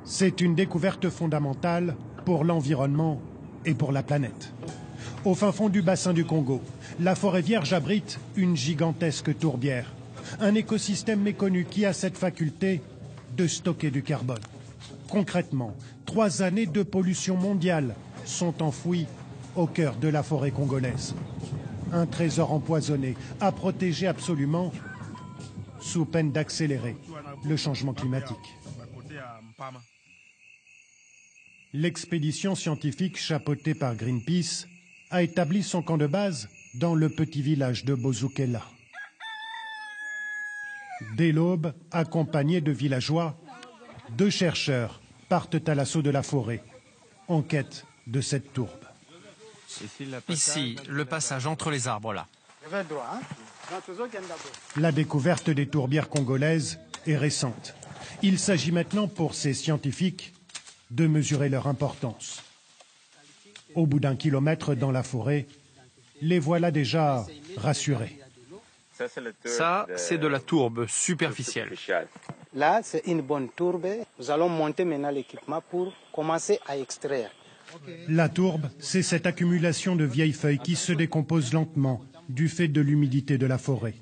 C'est une découverte fondamentale pour l'environnement et pour la planète. Au fin fond du bassin du Congo, la forêt vierge abrite une gigantesque tourbière, un écosystème méconnu qui a cette faculté de stocker du carbone. Concrètement, 3 années de pollution mondiale sont enfouies au cœur de la forêt congolaise. Un trésor empoisonné à protéger absolument sous peine d'accélérer le changement climatique. L'expédition scientifique chapeautée par Greenpeace a établi son camp de base dans le petit village de Bozukela. Dès l'aube, accompagnés de villageois, 2 chercheurs partent à l'assaut de la forêt, en quête de cette tourbe. Ici, le passage entre les arbres, là. La découverte des tourbières congolaises est récente. Il s'agit maintenant pour ces scientifiques de mesurer leur importance. Au bout d'1 kilomètre dans la forêt, les voilà déjà rassurés. Ça, c'est de la tourbe superficielle. Là, c'est une bonne tourbe. Nous allons monter maintenant l'équipement pour commencer à extraire. La tourbe, c'est cette accumulation de vieilles feuilles qui se décomposent lentement du fait de l'humidité de la forêt.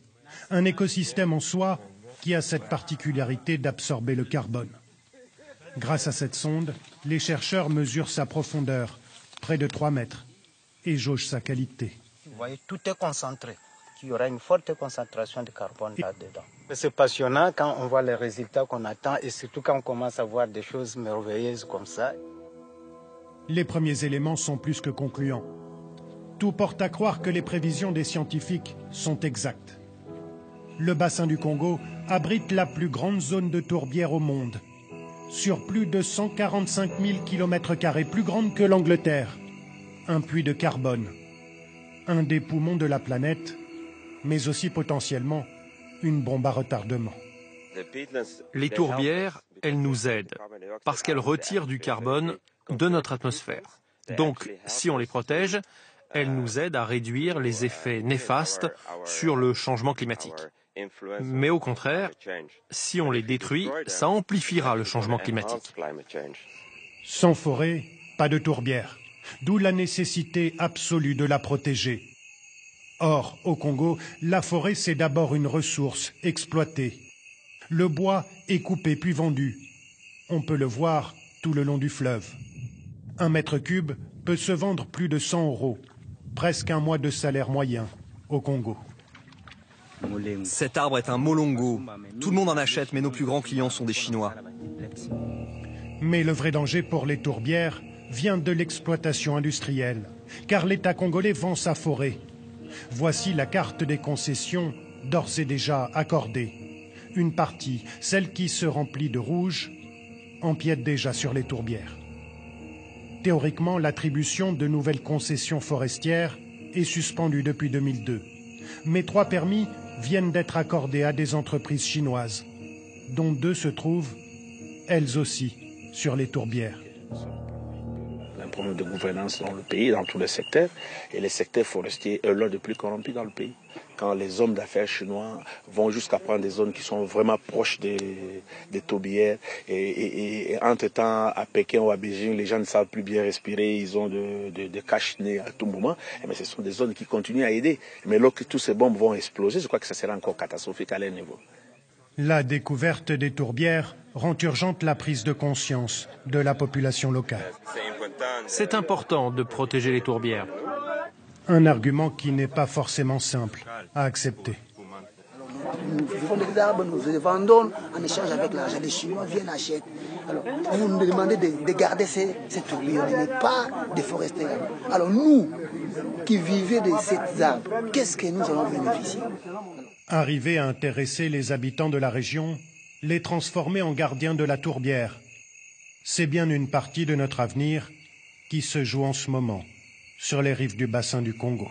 Un écosystème en soi qui a cette particularité d'absorber le carbone. Grâce à cette sonde, les chercheurs mesurent sa profondeur, près de 3 mètres, et jaugent sa qualité. Vous voyez, tout est concentré. Il y aura une forte concentration de carbone là-dedans. C'est passionnant quand on voit les résultats qu'on attend et surtout quand on commence à voir des choses merveilleuses comme ça. Les premiers éléments sont plus que concluants. Tout porte à croire que les prévisions des scientifiques sont exactes. Le bassin du Congo abrite la plus grande zone de tourbière au monde, sur plus de 145 000 km², plus grande que l'Angleterre. Un puits de carbone, un des poumons de la planète, mais aussi potentiellement une bombe à retardement. Les tourbières, elles nous aident, parce qu'elles retirent du carbone de notre atmosphère. Donc, si on les protège, elles nous aident à réduire les effets néfastes sur le changement climatique. Mais au contraire, si on les détruit, ça amplifiera le changement climatique. Sans forêt, pas de tourbière, d'où la nécessité absolue de la protéger. Or, au Congo, la forêt, c'est d'abord une ressource exploitée. Le bois est coupé puis vendu. On peut le voir tout le long du fleuve. 1 mètre cube peut se vendre plus de 100 €, presque un mois de salaire moyen au Congo. Cet arbre est un molongo. Tout le monde en achète, mais nos plus grands clients sont des Chinois. Mais le vrai danger pour les tourbières vient de l'exploitation industrielle, car l'État congolais vend sa forêt. Voici la carte des concessions d'ores et déjà accordées. Une partie, celle qui se remplit de rouge, empiète déjà sur les tourbières. Théoriquement, l'attribution de nouvelles concessions forestières est suspendue depuis 2002. Mais 3 permis viennent d'être accordés à des entreprises chinoises, dont 2 se trouvent, elles aussi, sur les tourbières. Un problème de gouvernance dans le pays, dans tous les secteurs, et les secteurs forestiers est l'un des plus corrompus dans le pays. Quand les hommes d'affaires chinois vont jusqu'à prendre des zones qui sont vraiment proches des tourbières, et entre-temps, à Pékin ou à Beijing, les gens ne savent plus bien respirer, ils ont de cache-nez à tout moment, mais ce sont des zones qui continuent à aider. Mais lorsque tous ces bombes vont exploser, je crois que ça sera encore catastrophique à leur niveau. La découverte des tourbières rend urgente la prise de conscience de la population locale. C'est important de protéger les tourbières. Un argument qui n'est pas forcément simple à accepter. Nous vivons des arbres, nous les vendons en échange avec l'argent. Les Chinois viennent acheter. Alors, vous nous demandez de garder ces tourbières, mais pas déforester. Alors nous, qui vivons de ces arbres, qu'est-ce que nous allons bénéficier? Arriver à intéresser les habitants de la région, les transformer en gardiens de la tourbière, c'est bien une partie de notre avenir qui se joue en ce moment sur les rives du bassin du Congo.